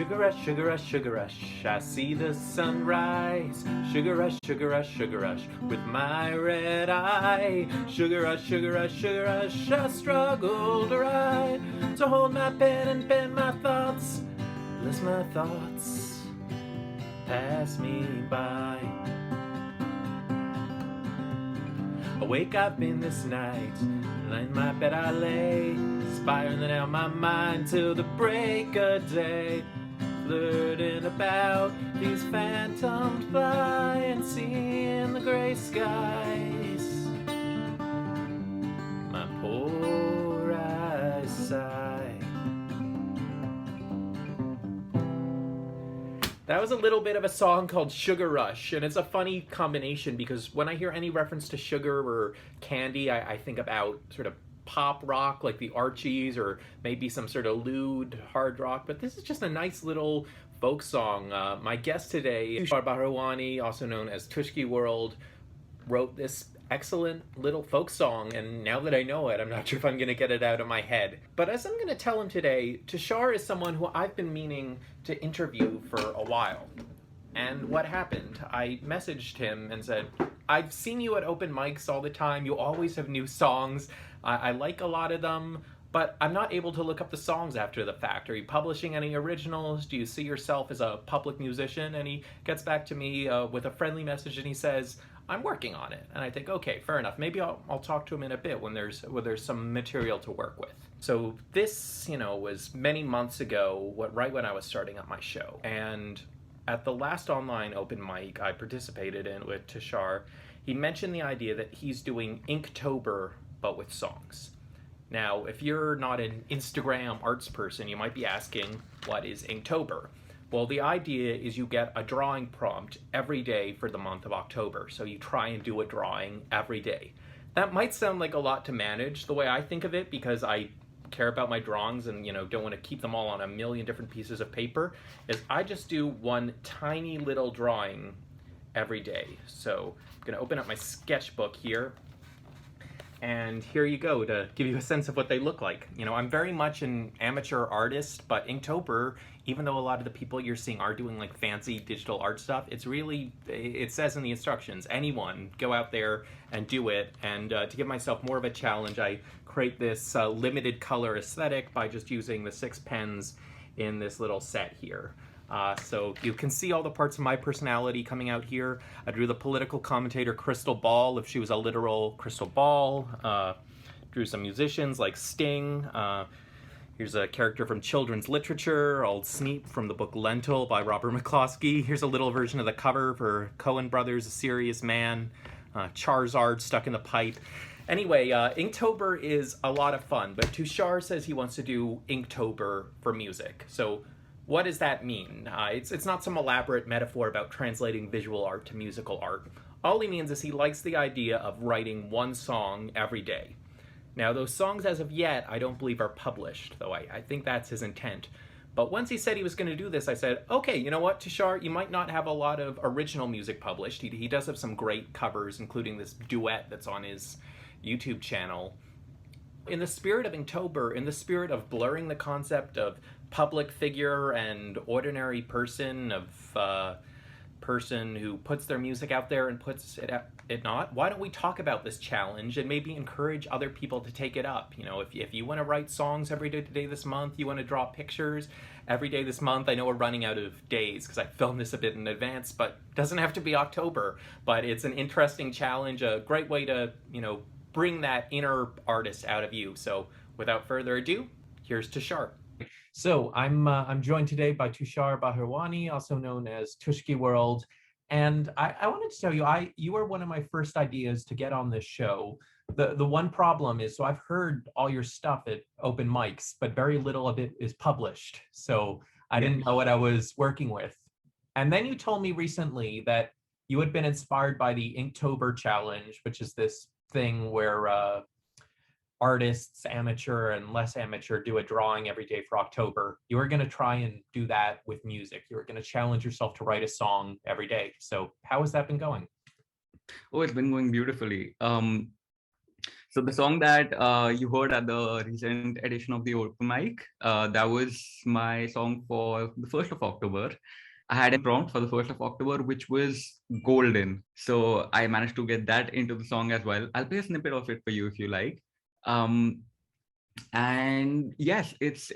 Sugar rush, sugar rush, sugar rush, I see the sunrise. Sugar rush, sugar rush, sugar rush, with my red eye. Sugar rush, sugar rush, sugar rush, I struggle to ride, to hold my pen and pen my thoughts, lest my thoughts pass me by. Awake I've been this night, and in my bed I lay, spiraling out my mind till the break of day, flirting about these phantoms fly and seeing the gray skies. My poor eyes sigh. That was a little bit of a song called Sugar Rush, and it's a funny combination because when I hear any reference to sugar or candy, I think about sort of pop rock like the Archies or maybe some sort of lewd hard rock, but this is just a nice little folk song. My guest today, Tushar Bahirwani, also known as Tushki World, wrote this excellent little folk song, and now that I know it, I'm not sure if I'm going to get it out of my head. But as I'm going to tell him today, Tushar is someone who I've been meaning to interview for a while. And what happened? I messaged him and said, I've seen you at open mics all the time. You always have new songs. I like a lot of them, but I'm not able to look up the songs after the fact. Are you publishing any originals? Do you see yourself as a public musician? And he gets back to me with a friendly message and he says, I'm working on it. And I think, okay, fair enough. Maybe I'll talk to him in a bit when there's some material to work with. So this, was many months ago, right when I was starting up my show. And at the last online open mic I participated in with Tushar, he mentioned the idea that he's doing Inktober, but with songs. Now, if you're not an Instagram arts person, you might be asking, what is Inktober? Well, the idea is you get a drawing prompt every day for the month of October. So you try and do a drawing every day. That might sound like a lot to manage the way I think of it, because I care about my drawings and don't want to keep them all on a million different pieces of paper, is I just do one tiny little drawing every day. So I'm going to open up my sketchbook here. And here you go to give you a sense of what they look like. I'm very much an amateur artist, but Inktober, even though a lot of the people you're seeing are doing like fancy digital art stuff, it says in the instructions, anyone go out there and do it. And to give myself more of a challenge, I create this limited color aesthetic by just using the 6 pens in this little set here. So you can see all the parts of my personality coming out here. I drew the political commentator Crystal Ball, if she was a literal crystal ball. Drew some musicians like Sting. Here's a character from children's literature, Old Sneap from the book Lentil by Robert McCloskey. Here's a little version of the cover for Coen Brothers' A Serious Man. Charizard stuck in the pipe. Anyway, Inktober is a lot of fun, but Tushar says he wants to do Inktober for music. So what does that mean? It's not some elaborate metaphor about translating visual art to musical art. All he means is he likes the idea of writing one song every day. Now, those songs as of yet, I don't believe are published, though I think that's his intent. But once he said he was going to do this, I said, okay, you know what, Tushar, you might not have a lot of original music published. He does have some great covers, including this duet that's on his YouTube channel. In the spirit of Inktober, in the spirit of blurring the concept of public figure and ordinary person, of person who puts their music out there and puts it not, why don't we talk about this challenge and maybe encourage other people to take it up? If you want to write songs every day this month, you want to draw pictures every day this month. I know we're running out of days because I filmed this a bit in advance, but it doesn't have to be October. But it's an interesting challenge, a great way to bring that inner artist out of you. So without further ado, here's Tushar. So I'm joined today by Tushar Bahirwani, also known as Tushki World. And I wanted to tell you, you were one of my first ideas to get on this show. The one problem is, so I've heard all your stuff at open mics, but very little of it is published. So I didn't know what I was working with. And then you told me recently that you had been inspired by the Inktober challenge, which is this thing where artists, amateur and less amateur, do a drawing every day for October. You were going to try and do that with music. You were going to challenge yourself to write a song every day. So how has that been going? Oh, it's been going beautifully. So the song that you heard at the recent edition of the open mic, that was my song for the 1st of October. I had a prompt for the 1st of October, which was golden. So I managed to get that into the song as well. I'll play a snippet of it for you if you like. Um, and yes, it's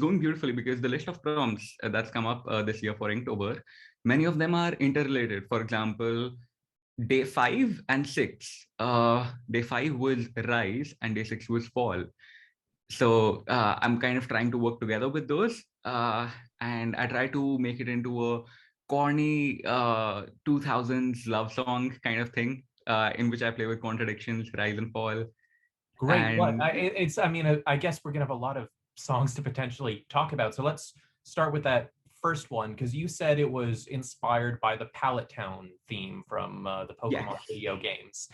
going beautifully because the list of prompts that's come up this year for Inktober, many of them are interrelated. For example, day 5 and 6, day 5 was rise and day 6 was fall. So I'm kind of trying to work together with those, and I try to make it into a corny 2000s love song kind of thing, in which I play with contradictions, rise and fall. Great. What And it's, I mean, I guess we're gonna have a lot of songs to potentially talk about. So let's start with that first one, because you said it was inspired by the Pallet Town theme from the yes, Pokemon video games.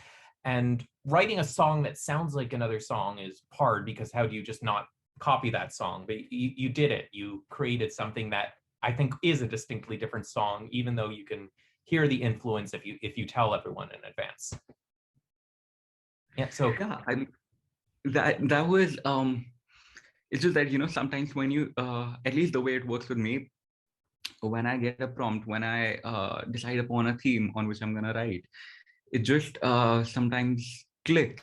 And writing a song that sounds like another song is hard, because how do you just not copy that song? But you did it. You created something that I think is a distinctly different song, even though you can hear the influence if you tell everyone in advance. Yeah. So yeah, that was it's just that, sometimes when you at least the way it works with me, when I get a prompt, when I decide upon a theme on which I'm going to write, it just sometimes clicks.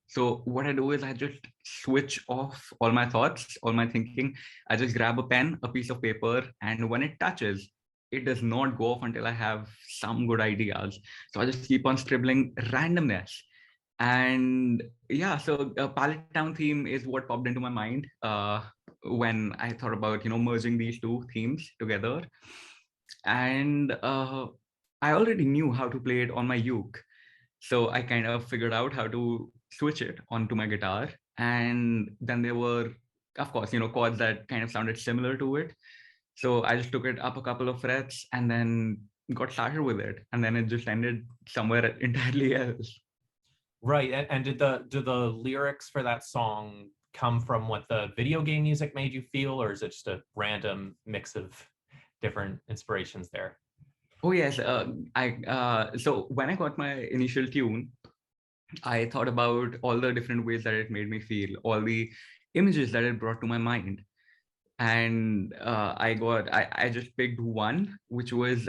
So what I do is I just switch off all my thoughts, all my thinking. I just grab a pen, a piece of paper, and when it touches, it does not go off until I have some good ideas. So I just keep on scribbling randomness. And yeah, so Pallet Town theme is what popped into my mind when I thought about, merging these two themes together. And I already knew how to play it on my uke. So I kind of figured out how to switch it onto my guitar. And then there were, of course, chords that kind of sounded similar to it. So I just took it up a couple of frets and then got started with it. And then it just ended somewhere entirely else. right, and did the lyrics for that song come from what the video game music made you feel, or is it just a random mix of different inspirations there? Oh yes, so when I got my initial tune, I thought about all the different ways that it made me feel, all the images that it brought to my mind, and I just picked one, which was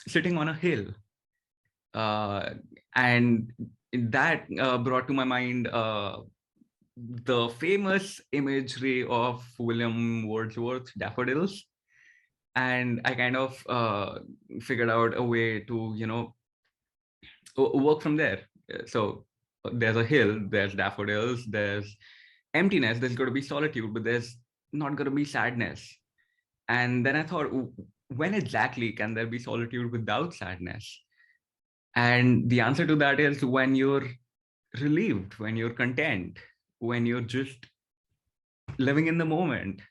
sitting on a hill, uh, and that brought to my mind the famous imagery of William Wordsworth's daffodils. And I kind of figured out a way to, work from there. So there's a hill, there's daffodils, there's emptiness, there's going to be solitude, but there's not going to be sadness. And then I thought, when exactly can there be solitude without sadness? And the answer to that is when you're relieved, when you're content, when you're just living in the moment.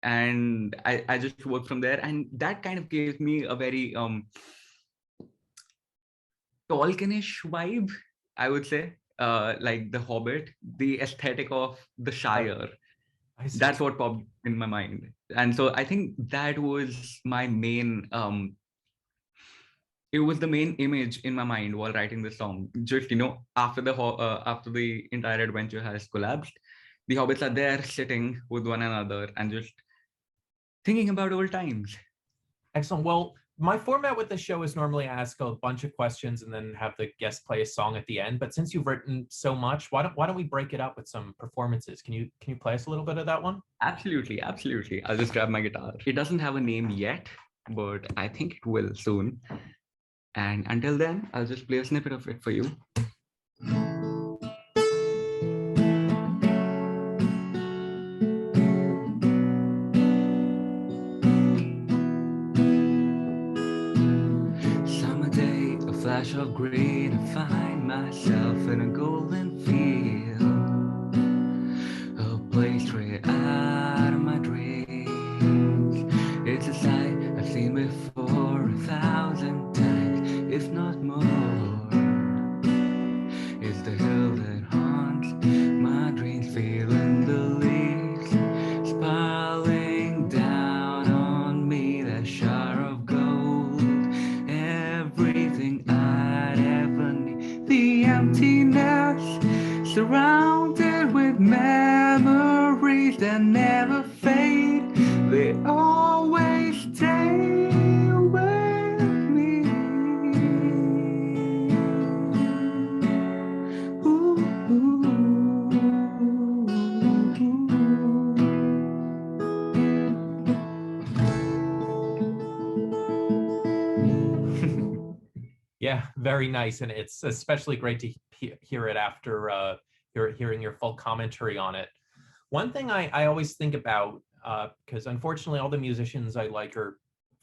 And I just work from there. And that kind of gives me a very Tolkienish vibe, I would say, like The Hobbit, the aesthetic of the Shire. That's what popped in my mind. And so I think that was my main, it was the main image in my mind while writing the song. Just, after the entire adventure has collapsed, the hobbits are there sitting with one another and just thinking about old times. Excellent. Well, my format with the show is normally I ask a bunch of questions and then have the guest play a song at the end. But since you've written so much, why don't we break it up with some performances? Can you play us a little bit of that one? Absolutely, absolutely. I'll just grab my guitar. It doesn't have a name yet, but I think it will soon. And until then, I'll just play a snippet of it for you. Summer day, a flash of green, I find myself in a golden field, a place straight out of my dreams. It's a sight I've seen before 1,000 times, if not more. It's the hill that haunts my dreams, feeling the leaves spiraling down on me, that shower of gold, everything I'd ever need. The emptiness fade, they always stay with me. Ooh, Yeah, very nice, and it's especially great to hear it after hearing your full commentary on it. One thing I always think about, because unfortunately all the musicians I like are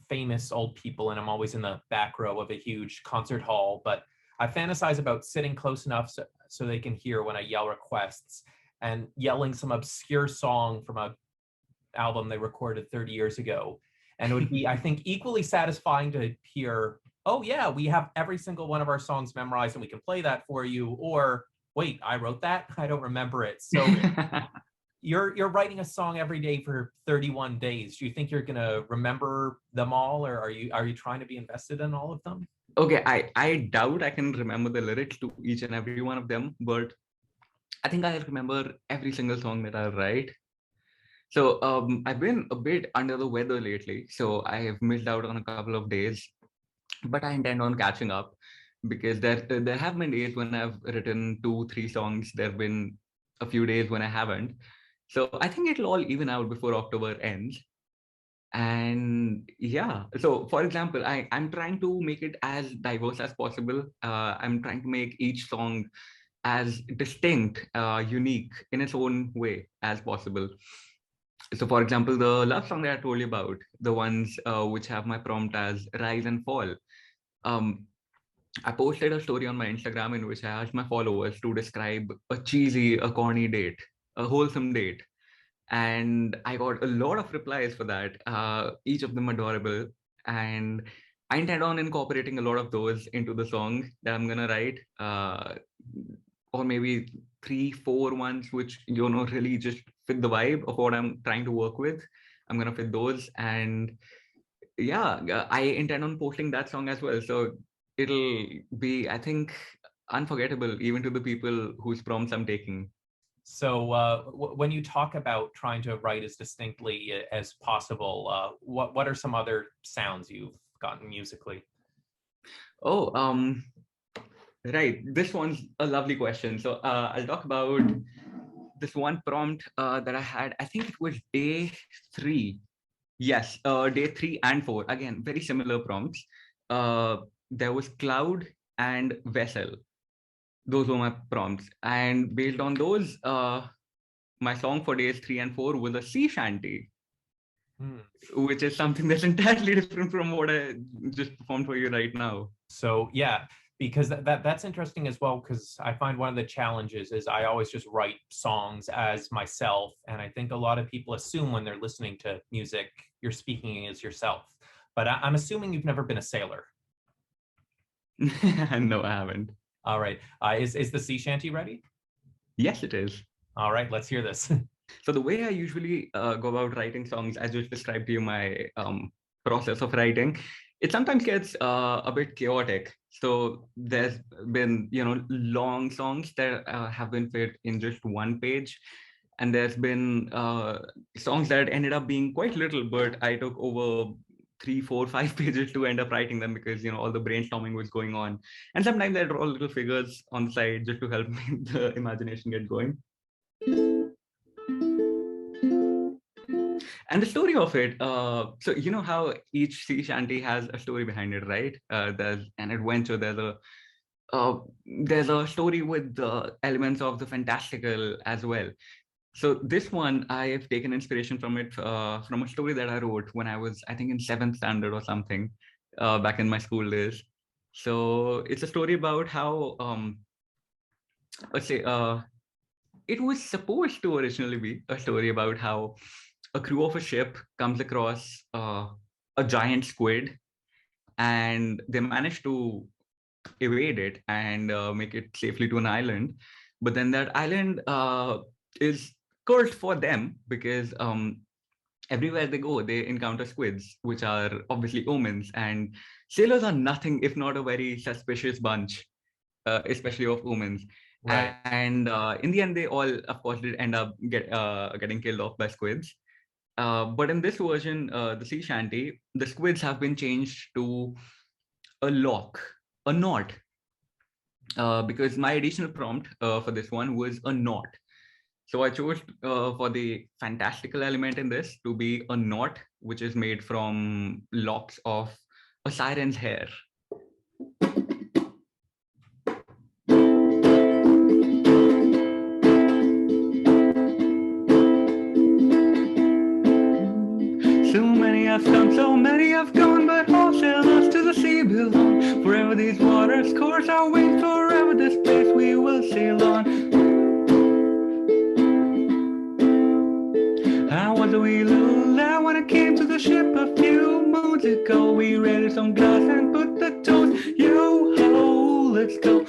famous old people, and I'm always in the back row of a huge concert hall, but I fantasize about sitting close enough so they can hear when I yell requests and yelling some obscure song from a album they recorded 30 years ago. And it would be, I think, equally satisfying to hear, oh yeah, we have every single one of our songs memorized and we can play that for you. Or wait, I wrote that? I don't remember it. So you're writing a song every day for 31 days. Do you think you're gonna remember them all, or are you trying to be invested in all of them? Okay, I doubt I can remember the lyrics to each and every one of them, but I think I remember every single song that I write. So I've been a bit under the weather lately, so I have missed out on a couple of days, but I intend on catching up because there have been days when I've written 2, 3 songs. There have been a few days when I haven't. So I think it'll all even out before October ends. And yeah, so for example, I'm trying to make it as diverse as possible. I'm trying to make each song as distinct, unique in its own way as possible. So for example, the love song that I told you about, the ones which have my prompt as rise and fall, um, I posted a story on my Instagram in which I asked my followers to describe a cheesy, a corny date, a wholesome date. And I got a lot of replies for that, each of them adorable. And I intend on incorporating a lot of those into the song that I'm gonna write, or maybe 3, 4 ones which really just fit the vibe of what I'm trying to work with. I'm gonna fit those, and yeah, I intend on posting that song as well. So it'll be, I think, unforgettable even to the people whose prompts I'm taking. So when you talk about trying to write as distinctly as possible, what are some other sounds you've gotten musically? Oh, right. This one's a lovely question. So I'll talk about this one prompt that I had. I think it was day 3. Yes, day 3 and 4. Again, very similar prompts. Uh, there was cloud and vessel. Those were my prompts. And based on those, my song for days 3 and 4 was a sea shanty, Hmm. which is something that's entirely different from what I just performed for you right now. So yeah, because that's interesting as well, because I find one of the challenges is I always just write songs as myself, and I think a lot of people assume when they're listening to music you're speaking as yourself. But I'm assuming you've never been a sailor. No, I haven't. All right, is the sea shanty ready? Yes, it is. All right, let's hear this. So the way I usually go about writing songs, I just described to you my process of writing. It sometimes gets a bit chaotic. So there's been, long songs that have been fit in just one page, and there's been songs that ended up being quite little, but I took over 3, 4, 5 pages to end up writing them because all the brainstorming was going on. And sometimes I draw little figures on the side just to help make the imagination get going. And the story of it, so you know how each sea shanty has a story behind it, right? There's an adventure, uh, there's a story with the elements of the fantastical as well. So this one, I have taken inspiration from it, from a story that I wrote when I was, I think, in 7th standard or something, back in my school days. So it's a story about how, let's say, it was supposed to originally be a story about how a crew of a ship comes across a giant squid, and they manage to evade it and make it safely to an island. But then that island is cursed for them because everywhere they go, they encounter squids, which are obviously omens. And sailors are nothing if not a very suspicious bunch, especially of omens. Right. And in the end, they all, of course, did end up getting killed off by squids. But in this version, the sea shanty, the squids have been changed to a lock, a knot, because my additional prompt for this one was a knot. So I chose for the fantastical element in this to be a knot, which is made from locks of a siren's hair. So many have come, so many have gone, but all sail us to the sea belong. Forever these waters course our way, forever this place we will sail on. I was a wee little lad when I came to the ship a few moons ago. We rented some glass and put the toast, yo ho, let's go.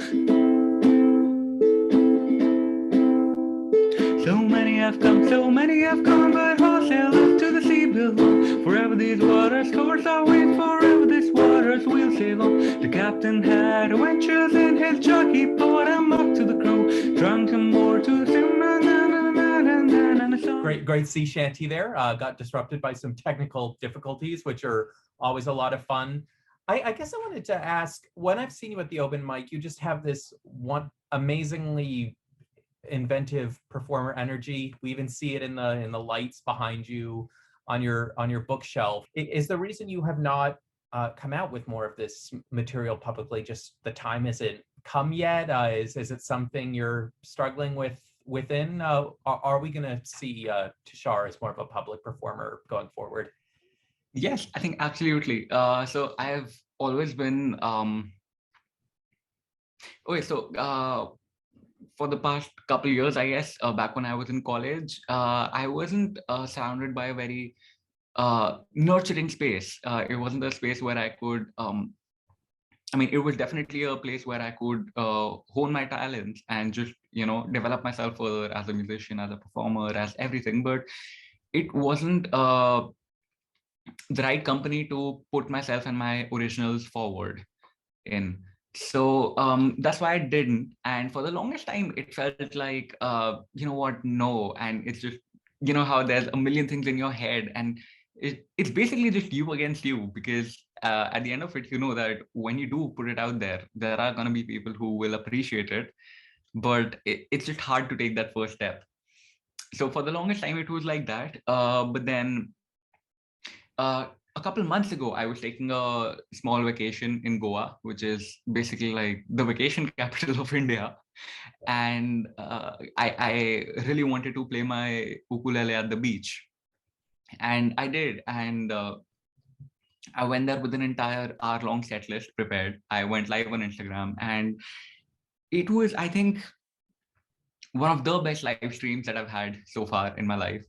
So many have come, so many have gone, but all sail us to the sea below. Forever these waters course our way, forever these waters we'll sail on. The captain had adventures in his jug, he poured them up to the crew, drunk some more to sing. Great sea shanty there. Got disrupted by some technical difficulties, which are always a lot of fun. I guess I wanted to ask, when I've seen you at the open mic, you just have this one amazingly inventive performer energy. We even see it in the lights behind you on your bookshelf. Is the reason you have not come out with more of this material publicly just the time isn't come yet? Is it something you're struggling with within? Are we going to see Tushar as more of a public performer going forward? Yes, I think absolutely. So I have always been for the past couple of years, I guess, back when I was in college, I wasn't surrounded by a very nurturing space. It wasn't a space where I could, it was definitely a place where I could hone my talents and just, develop myself further as a musician, as a performer, as everything. But it wasn't the right company to put myself and my originals forward in. So that's why I didn't. And for the longest time, it felt like, you know what, no. And it's just, how there's a million things in your head. And it's basically just you against you, because at the end of it, you know that when you do put it out there, there are going to be people who will appreciate it. But it's just hard to take that first step. So for the longest time, it was like that. But then a couple months ago, I was taking a small vacation in Goa, which is basically like the vacation capital of India. And I really wanted to play my ukulele at the beach. And I did. And I went there with an entire hour-long set list prepared. I went live on Instagram. And it was, I think, one of the best live streams that I've had so far in my life.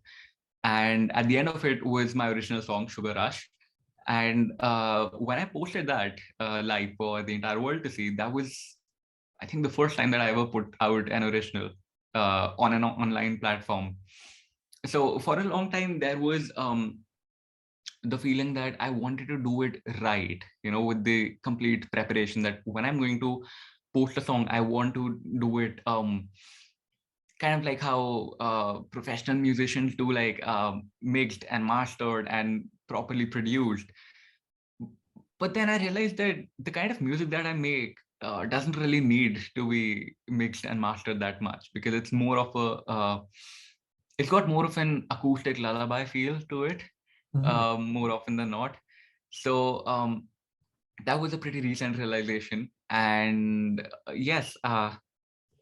And at the end of it was my original song, Sugar Rush. And when I posted that live for the entire world to see, that was, I think, the first time that I ever put out an original on an online platform. So for a long time, there was the feeling that I wanted to do it right, with the complete preparation, that when I'm going to post a song, I want to do it kind of like how professional musicians do, like mixed and mastered and properly produced. But then I realized that the kind of music that I make doesn't really need to be mixed and mastered that much, because it's more of it's got more of an acoustic lullaby feel to it, more often than not. So that was a pretty recent realization. And yes,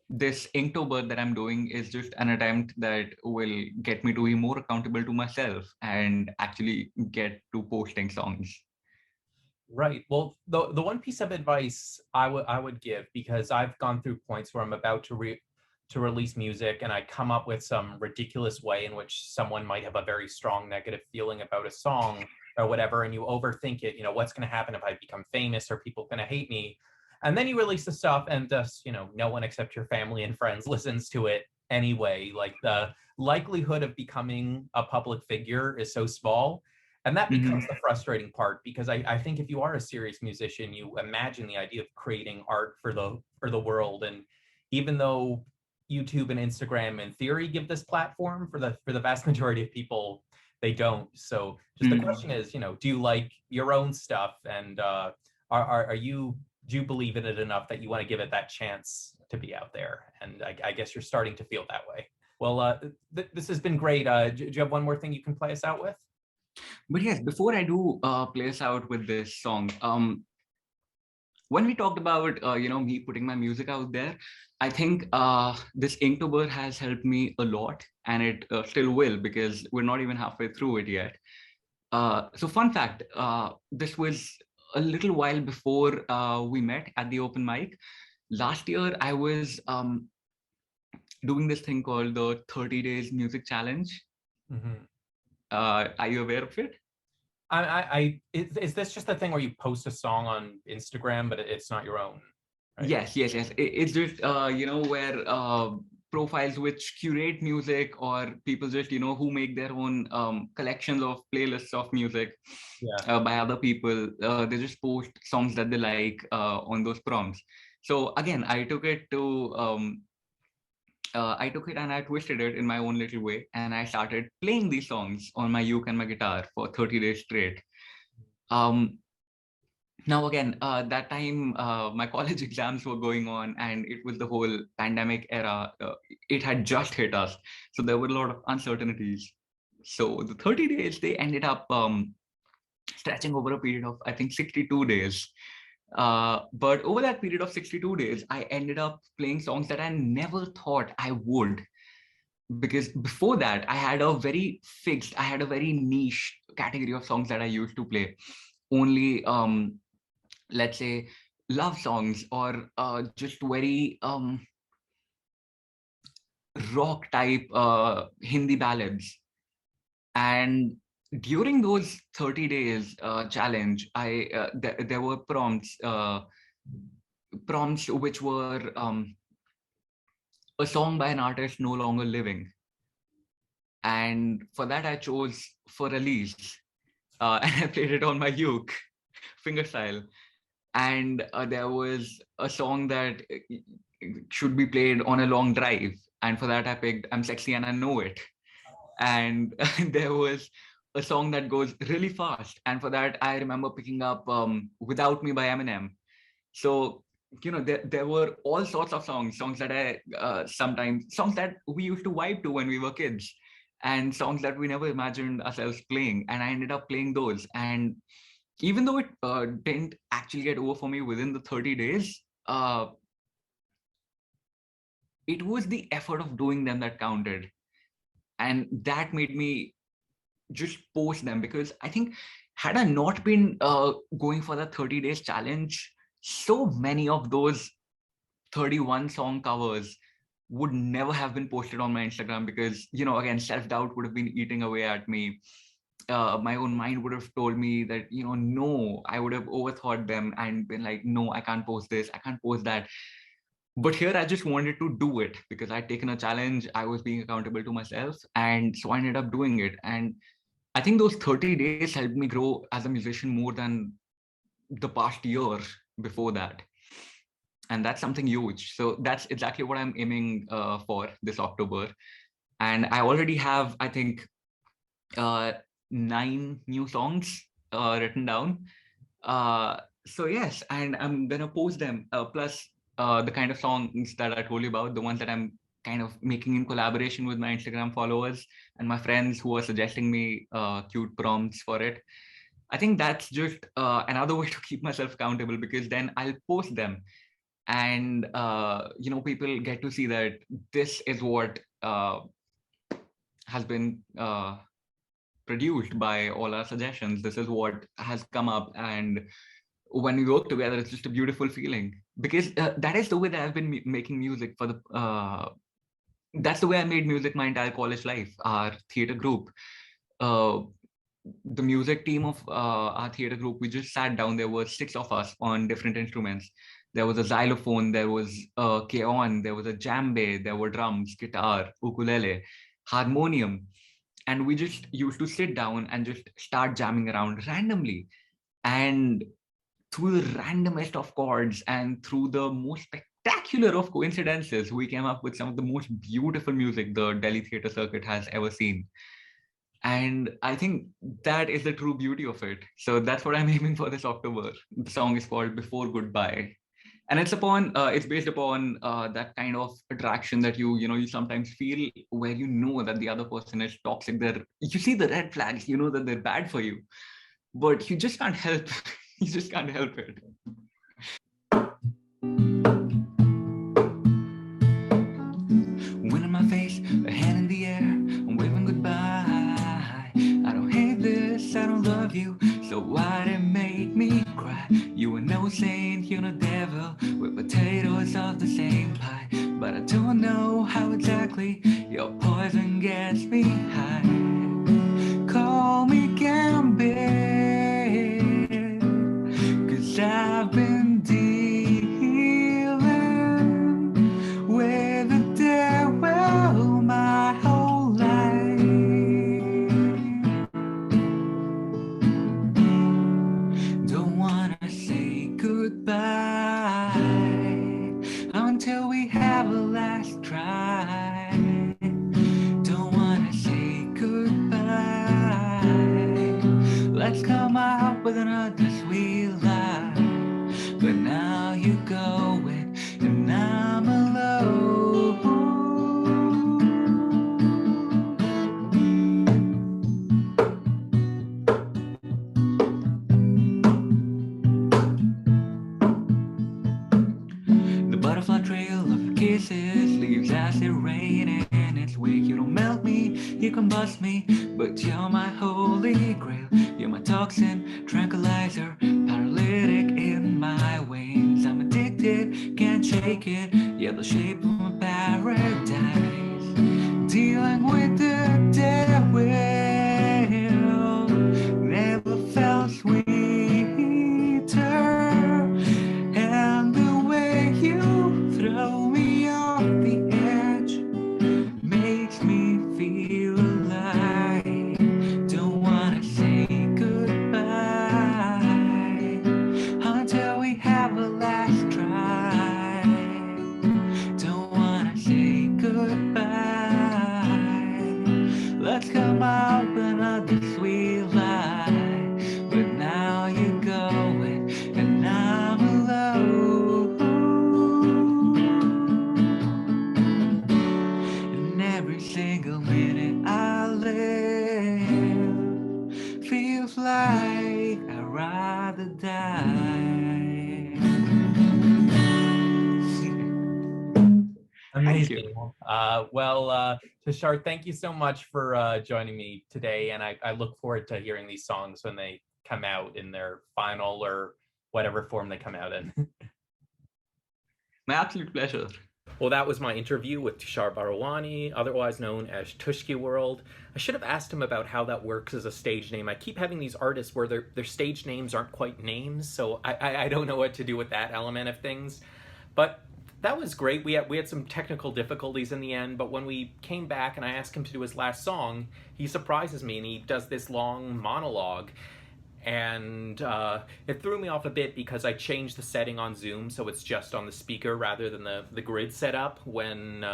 this Inktober that I'm doing is just an attempt that will get me to be more accountable to myself and actually get to posting songs. Right. Well, the one piece of advice I would give, because I've gone through points where I'm about to release music and I come up with some ridiculous way in which someone might have a very strong negative feeling about a song or whatever, and you overthink it, what's going to happen if I become famous, or people going to hate me? And then you release the stuff and just, no one except your family and friends listens to it anyway. Like, the likelihood of becoming a public figure is so small. And that becomes the frustrating part, because I think if you are a serious musician, you imagine the idea of creating art for the world. And even though YouTube and Instagram in theory give this platform, for the vast majority of people, they don't. So just the question is, do you like your own stuff, and are you do you believe in it enough that you want to give it that chance to be out there? And I guess you're starting to feel that way. Well, this has been great. Do you have one more thing you can play us out with? But yes, before I do play us out with this song, when we talked about me putting my music out there, I think this Inktober has helped me a lot, and it still will, because we're not even halfway through it yet. So fun fact, this was a little while before we met at the open mic. Last year, I was doing this thing called the 30 Days Music Challenge. Mm-hmm. Are you aware of it? Is this just the thing where you post a song on Instagram, but it's not your own? Right? Yes. It's just, where profiles which curate music, or people just, who make their own collections of playlists of music by other people. They just post songs that they like on those prompts. So again, I took it and I twisted it in my own little way, and I started playing these songs on my uke and my guitar for 30 days straight. Now again, that time my college exams were going on, and it was the whole pandemic era. It had just hit us, so there were a lot of uncertainties. So the 30 days, they ended up stretching over a period of, I think, 62 days. But over that period of 62 days, I ended up playing songs that I never thought I would. Because before that, I had a very niche category of songs that I used to play. Only, let's say, love songs, or just very rock type Hindi ballads. And during those 30 days challenge, there were prompts which were a song by an artist no longer living. And for that, I chose For Release. And I played it on my uke, fingerstyle. And there was a song that should be played on a long drive. And for that, I picked I'm Sexy and I Know It. And there was a song that goes really fast. And for that, I remember picking up Without Me by Eminem. So, there were all sorts of songs that I songs that we used to vibe to when we were kids, and songs that we never imagined ourselves playing. And I ended up playing those. And even though it didn't actually get over for me within the 30 days, it was the effort of doing them that counted. And that made me just post them, because I think had I not been going for the 30 days challenge, so many of those 31 song covers would never have been posted on my Instagram, because, again, self-doubt would have been eating away at me. My own mind would have told me that, no, I would have overthought them and been like, no, I can't post this, I can't post that. But here I just wanted to do it because I'd taken a challenge. I was being accountable to myself. And so I ended up doing it. And I think those 30 days helped me grow as a musician more than the past year before that. And that's something huge. So that's exactly what I'm aiming for this October. And I already have, I think, 9 new songs written down. So yes, and I'm gonna post them. Plus the kind of songs that I told you about, the ones that I'm kind of making in collaboration with my Instagram followers and my friends who are suggesting me cute prompts for it. I think that's just another way to keep myself accountable, because then I'll post them, and people get to see that this is what has been produced by all our suggestions. This is what has come up, and when we work together, it's just a beautiful feeling, because that is the way that I've been making music for the that's the way I made music my entire college life. Our theater group, the music team of our theater group, we just sat down. There were 6 of us on different instruments. There was a xylophone, there was a cajon, there was a djembe, there were drums, guitar, ukulele, harmonium. And we just used to sit down and just start jamming around randomly. And through the randomest of chords and through the most spectacular of coincidences, we came up with some of the most beautiful music the Delhi theater circuit has ever seen. And I think that is the true beauty of it. So that's what I'm aiming for this October. The song is called Before Goodbye. And it's based upon that kind of attraction that you sometimes feel, where you know that the other person is toxic. You see the red flags, you know that they're bad for you, but you just can't help. You just can't help it. Wind in my face, a hand in the air, I'm waving goodbye. I don't hate this, I don't love you, so why'd it make me cry? You are no saint, you're no devil, we're potatoes of the same pie. But I don't know how exactly your poison gets me high. Call me Gambit, 'cause I've been dealing with the devil my whole life. Don't wanna say goodbye until we have a last try. Don't wanna say goodbye. Let's come out with another sweet lie. But now you're going and I'm alone. The butterfly trail of kisses leaves acid rain in its wake. You don't melt me, you combust me, but you're my holy grail. You're my toxin, tranquilizer, paralytic in my veins. I'm addicted, can't shake it. You're the shape of my paradise. Dealing with the devil never felt sweeter. And the way you throw me off the edge makes me feel alive. Don't wanna say goodbye until we have a last try. Don't wanna say goodbye. Let's come out with another sweet lie. But now you're going and I'm alone. And every single minute I live feels like I'd rather die. Thank you. Amazing. Tushar, thank you so much for joining me today, and I look forward to hearing these songs when they come out in their final or whatever form they come out in. My absolute pleasure. Well, that was my interview with Tushar Bahirwani, otherwise known as Tushki World. I should have asked him about how that works as a stage name. I keep having these artists where their stage names aren't quite names, so I don't know what to do with that element of things. But that was great. We had some technical difficulties in the end, but when we came back and I asked him to do his last song, he surprises me and he does this long monologue. And it threw me off a bit because I changed the setting on Zoom so it's just on the speaker rather than the grid setup when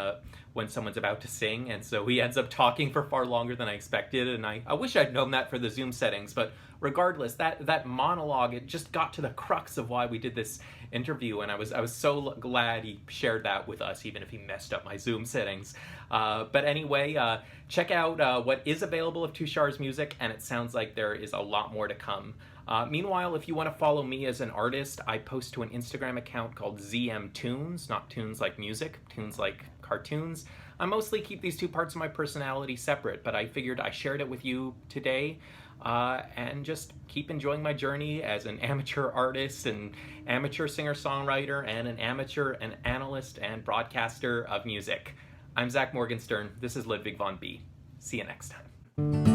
someone's about to sing. And so he ends up talking for far longer than I expected. And I wish I'd known that for the Zoom settings. But regardless, that monologue, it just got to the crux of why we did this interview, and I was so glad he shared that with us, even if he messed up my Zoom settings. But anyway, check out what is available of Tushar's music, and it sounds like there is a lot more to come. Meanwhile, if you want to follow me as an artist, I post to an Instagram account called ZM Tunes, not tunes like music, tunes like cartoons. I mostly keep these two parts of my personality separate, but I figured I shared it with you today. And just keep enjoying my journey as an amateur artist and amateur singer-songwriter and an amateur and analyst and broadcaster of music. I'm Zach Morgenstern. This is Ludwig von B. See you next time.